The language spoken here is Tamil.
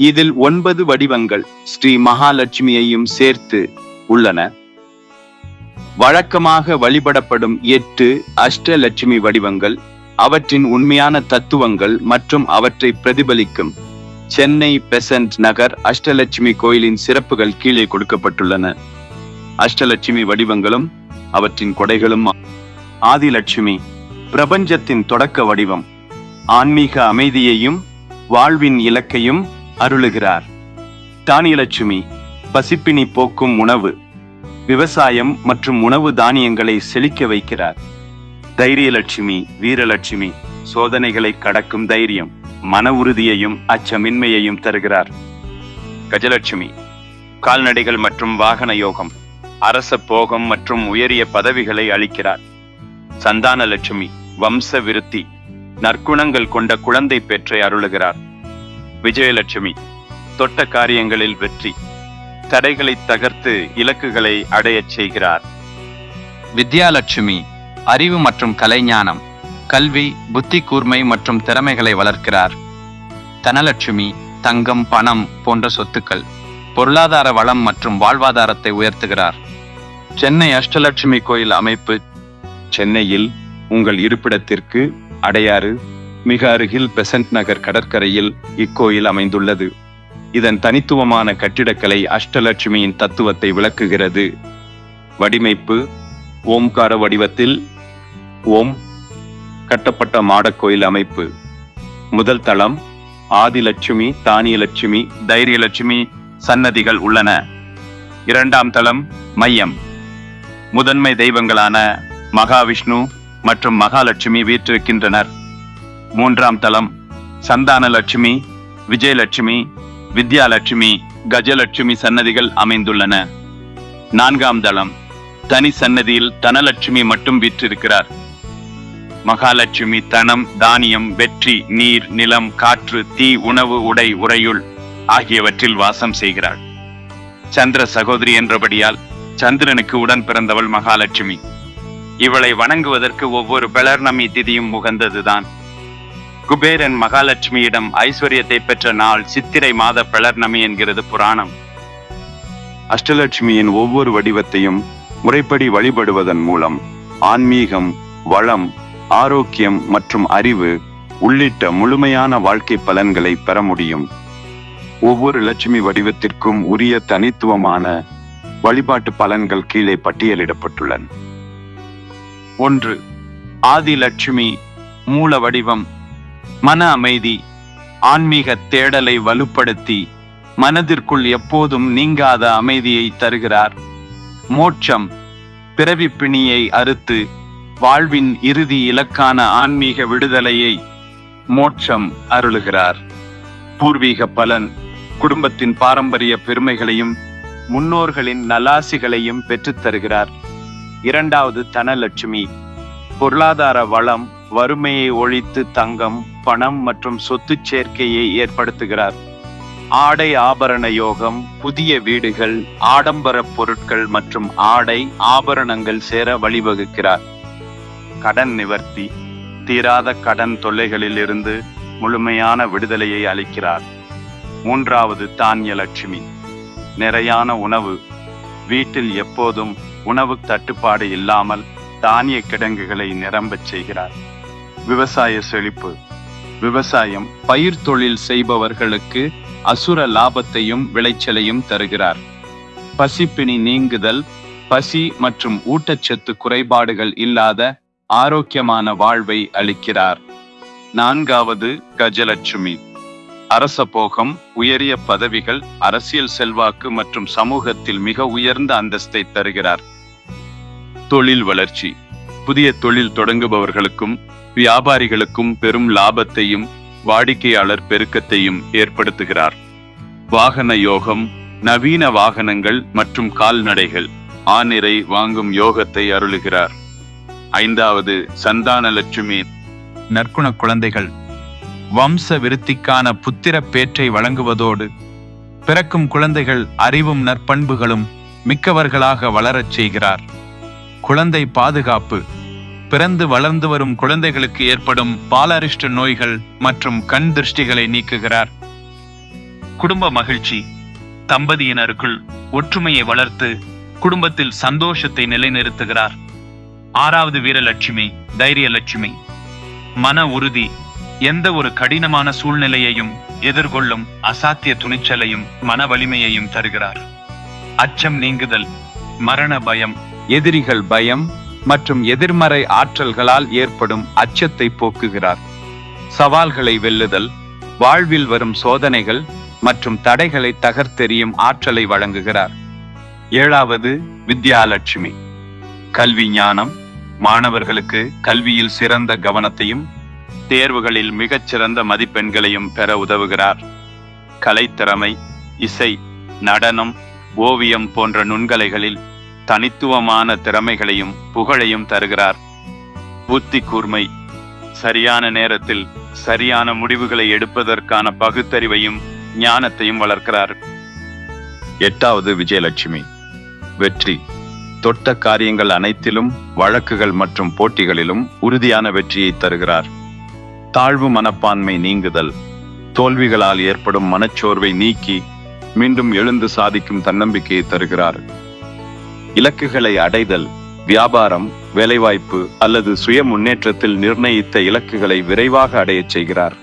இதில் 9 வடிவங்கள் ஸ்ரீ மகாலட்சுமியையும் சேர்த்து உள்ளன. வழக்கமாக வழிபடப்படும் 8 அஷ்டலட்சுமி வடிவங்கள், அவற்றின் உண்மையான தத்துவங்கள் மற்றும் அவற்றை பிரதிபலிக்கும் சென்னை பெசன்ட் நகர் அஷ்டலட்சுமி கோயிலின் சிறப்புகள் கீழே கொடுக்கப்பட்டுள்ளன. அஷ்டலட்சுமி வடிவங்களும் அவற்றின் கொடைகளும். ஆதிலட்சுமி பிரபஞ்சத்தின் தொடக்க வடிவம், ஆன்மீக அமைதியையும் வாழ்வின் இலக்கையும் அருளுகிறார். தானியலட்சுமி பசிப்பினி போக்கும் உணவு, விவசாயம் மற்றும் உணவு தானியங்களை செழிக்க வைக்கிறார். தைரியலட்சுமி வீரலட்சுமி சோதனைகளை கடக்கும் தைரியம், மன உறுதியையும் அச்சமின்மையையும் தருகிறார். கஜலட்சுமி கால்நடைகள் மற்றும் வாகன யோகம், அரச போகம் மற்றும் உயரிய பதவிகளை அளிக்கிறார். சந்தான லட்சுமி வம்ச விருத்தி, நற்குணங்கள் கொண்ட குழந்தை பெற்றை அருளுகிறார். விஜயலட்சுமி தொட்ட காரியங்களில் வெற்றி, தடைகளை தகர்த்து இலக்குகளை அடையச் செய்கிறார். வித்யாலட்சுமி அறிவு மற்றும் கலைஞானம், கல்வி, புத்தி கூர்மை மற்றும் திறமைகளை வளர்க்கிறார். தனலட்சுமி தங்கம், பணம் போன்ற சொத்துக்கள், பொருளாதார வளம் மற்றும் வாழ்வாதாரத்தை உயர்த்துகிறார். சென்னை அஷ்டலட்சுமி கோயில் அமைப்பு. சென்னையில் உங்கள் இருப்பிடத்திற்கு அடையாறு மிக அருகில் பெசன்ட் நகர் கடற்கரையில் இக்கோயில் அமைந்துள்ளது. இதன் தனித்துவமான கட்டிடக்கலை அஷ்டலட்சுமியின் தத்துவத்தை விளக்குகிறது. வடிமைப்பு ஓம்கார வடிவத்தில் ஓம் கட்டப்பட்ட மாடக்கோயில் அமைப்பு. முதல் தளம் ஆதிலட்சுமி, தானியலட்சுமி, தைரியலட்சுமி சன்னதிகள் உள்ளன. இரண்டாம் தளம் மையம், முதன்மை தெய்வங்களான மகாவிஷ்ணு மற்றும் மகாலட்சுமி வீற்றிருக்கின்றனர். மூன்றாம் தளம் சந்தானலட்சுமி, விஜயலட்சுமி, வித்யாலட்சுமி, கஜலட்சுமி சன்னதிகள் அமைந்துள்ளன. நான்காம் தளம் தனி சன்னதியில் தனலட்சுமி மட்டும் வீற்றிருக்கிறார். மகாலட்சுமி தனம், தானியம், வெற்றி, நீர், நிலம், காற்று, தீ, உணவு, உடை, உறையுள் ஆகியவற்றில் வாசம் செய்கிறாள். சந்திர சகோதரி என்றபடியால் சந்திரனுக்கு உடன் பிறந்தவள் மகாலட்சுமி. இவளை வணங்குவதற்கு ஒவ்வொரு பௌர்ணமி திதியும் உகந்ததுதான். குபேரன் மகாலட்சுமியிடம் ஐஸ்வர்யத்தை பெற்ற நாள் சித்திரை மாத பௌர்ணமி என்கிறது புராணம். அஷ்டலட்சுமியின் ஒவ்வொரு வடிவத்தையும் முறைப்படி வழிபடுவதன் மூலம் ஆன்மீகம், வளம், ஆரோக்கியம் மற்றும் அறிவு உள்ளிட்ட முழுமையான வாழ்க்கை பலன்களை பெற முடியும். ஒவ்வொரு லட்சுமி வடிவத்திற்கும் உரிய தனித்துவமான வழிபாட்டு பலன்கள் கீழே பட்டியலிடப்பட்டுள்ளன. 1. ஆதிலட்சுமி மூல வடிவம், மன அமைதி, ஆன்மீக தேடலை வலுப்படுத்தி மனதிற்குள் எப்போதும் நீங்காத அமைதியை தருகிறார். மோட்சம் பிறவி பிணியை அறுத்து வாழ்வின் இறுதி இலக்கான ஆன்மீக விடுதலையை மோட்சம் அருளுகிறார். பூர்வீக பலன் குடும்பத்தின் பாரம்பரிய பெருமைகளையும் முன்னோர்களின் நலாசிகளையும் பெற்றுத் தருகிறார். 2. தனலட்சுமி பொருளாதார வளம், வறுமையை ஒழித்து தங்கம், பணம் மற்றும் சொத்து சேர்க்கையை ஏற்படுத்துகிறார். ஆடை ஆபரண யோகம், புதிய வீடுகள், ஆடம்பர பொருட்கள் மற்றும் ஆடை ஆபரணங்கள் சேர வழிவகுக்கிறார். கடன் நிவர்த்தி, தீராத கடன் தொல்லைகளில் இருந்து முழுமையான விடுதலையை அளிக்கிறார். 3. தானியலட்சுமி நிறையான உணவு, வீட்டில் எப்போதும் உணவு தட்டுப்பாடு இல்லாமல் தானிய கிடங்குகளை நிரம்பச் செய்கிறார். விவசாய செழிப்பு, விவசாயம், பயிர் தொழில் செய்பவர்களுக்கு அசுர லாபத்தையும் விளைச்சலையும் தருகிறார். பசிப்பிணி நீங்குதல், பசி மற்றும் ஊட்டச்சத்து குறைபாடுகள் இல்லாத ஆரோக்கியமான வாழ்வை அளிக்கிறார். 4. கஜலட்சுமி அரச போகம், உயரிய பதவிகள், அரசியல் செல்வாக்கு மற்றும் சமூகத்தில் மிக உயர்ந்த அந்தஸ்தை தருகிறார். தொழில் வளர்ச்சி, புதிய தொழில் தொடங்குபவர்களுக்கும் வியாபாரிகளுக்கும் பெரும் லாபத்தையும் வாடிக்கையாளர் பெருக்கத்தையும் ஏற்படுத்துகிறார். வாகன யோகம், நவீன வாகனங்கள் மற்றும் கால்நடைகள், ஆனிரை வாங்கும் யோகத்தை அருளுகிறார். 5. சந்தானலட்சுமி நற்குண குழந்தைகள், வம்ச விருத்திக்கான புத்திர பேற்றை வழங்குவதோடு பிறக்கும் குழந்தைகள் அறிவும் நற்பண்புகளும் மிக்கவர்களாக வளரச் செய்கிறார். குழந்தை பாதுகாப்பு, பிறந்து வளர்ந்து வரும் குழந்தைகளுக்கு ஏற்படும் பாலரிஷ்ட நோய்கள் மற்றும் கண் திருஷ்டிகளை நீக்குகிறார். குடும்ப மகிழ்ச்சி. தம்பதியினருக்குள் ஒற்றுமையை வளர்த்து குடும்பத்தில் சந்தோஷத்தை நிலைநிறுத்துகிறார். 6வது வீரலட்சுமி தைரியலட்சுமி. மன உறுதி. எந்த ஒரு கடினமான சூழ்நிலையையும் எதிர்கொள்ளும் அசாத்திய துணிச்சலையும் மன வலிமையையும் தருகிறார். அச்சம் நீங்குதல். மரண பயம். எதிரிகள் பயம் மற்றும் எதிர்மறை ஆற்றல்களால் ஏற்படும் அச்சத்தை போக்குகிறார். சவால்களை வெல்லுதல். வாழ்வில் வரும் சோதனைகள் மற்றும் தடைகளை தகர்த்தெறியும் ஆற்றலை வழங்குகிறார். 7வது வித்யாலட்சுமி. கல்வி ஞானம். மாணவர்களுக்கு கல்வியில் சிறந்த கவனத்தையும் தேர்வுகளில் மிகச்சிறந்த மதிப்பெண்களையும் பெற உதவுகிறார். கலைத்திறமை. இசை, நடனம், ஓவியம் போன்ற நுண்கலைகளில் தனித்துவமான திறமைகளையும் புகழையும் தருகிறார். புத்தி கூர்மை. சரியான நேரத்தில் சரியான முடிவுகளை எடுப்பதற்கான பகுத்தறிவையும் ஞானத்தையும் வளர்க்கிறார். 8வது விஜயலட்சுமி. வெற்றி. தொட்ட காரியங்கள் அனைத்திலும், வழக்குகள் மற்றும் போட்டிகளிலும் உறுதியான வெற்றியை தருகிறார். தாழ்வு மனப்பான்மை நீங்குதல். தோல்விகளால் ஏற்படும் மனச்சோர்வை நீக்கி மீண்டும் எழுந்து சாதிக்கும் தன்னம்பிக்கையை தருகிறார். இலக்குகளை அடைதல். வியாபாரம், வேலைவாய்ப்பு அல்லது சுய முன்னேற்றத்தில் நிர்ணயித்த இலக்குகளை விரைவாக அடையச் செய்கிறார்.